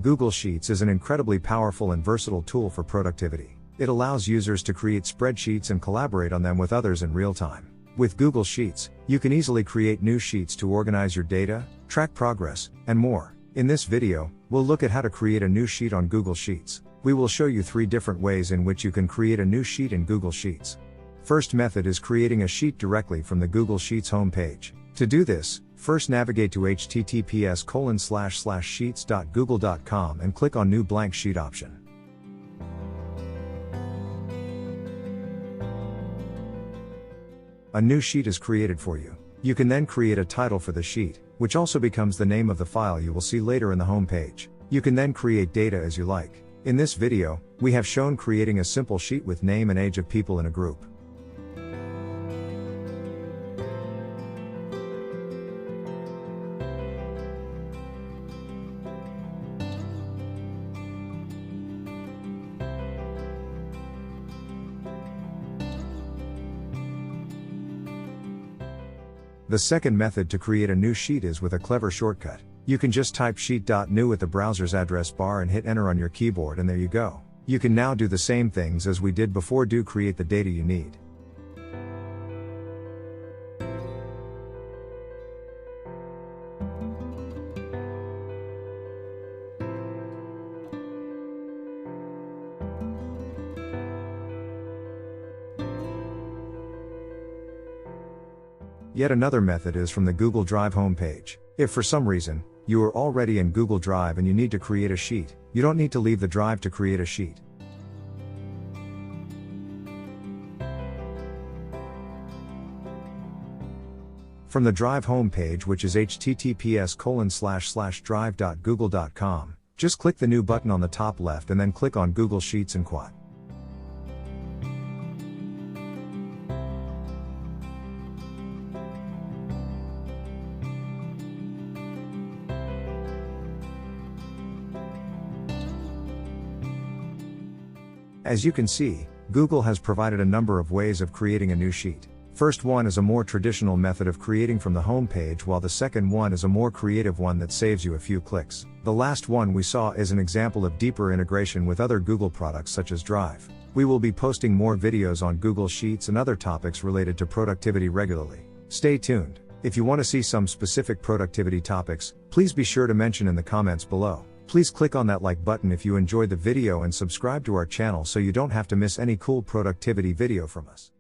Google Sheets is an incredibly powerful and versatile tool for productivity. It allows users to create spreadsheets and collaborate on them with others in real time. With Google Sheets, you can easily create new sheets to organize your data, track progress, and more. In this video, we'll look at how to create a new sheet on Google Sheets. We will show you 3 different ways in which you can create a new sheet in Google Sheets. First method is creating a sheet directly from the Google Sheets homepage. To do this, first navigate to https://sheets.google.com and click on New Blank Sheet option. A new sheet is created for you. You can then create a title for the sheet, which also becomes the name of the file you will see later in the home page. You can then create data as you like. In this video, we have shown creating a simple sheet with name and age of people in a group. The second method to create a new sheet is with a clever shortcut. You can just type sheet.new at the browser's address bar and hit enter on your keyboard, and there you go. You can now do the same things as we did before. Create the data you need. Yet another method is from the Google Drive homepage. If for some reason, you are already in Google Drive and you need to create a sheet, you don't need to leave the drive to create a sheet. From the Drive homepage, which is https://drive.google.com, just click the New button on the top left and then click on Google Sheets and Quad. As you can see, Google has provided a number of ways of creating a new sheet. First one is a more traditional method of creating from the home page, while the second one is a more creative one that saves you a few clicks. The last one we saw is an example of deeper integration with other Google products such as Drive. We will be posting more videos on Google Sheets and other topics related to productivity regularly. Stay tuned. If you want to see some specific productivity topics, please be sure to mention in the comments below. Please click on that like button if you enjoyed the video and subscribe to our channel so you don't have to miss any cool productivity video from us.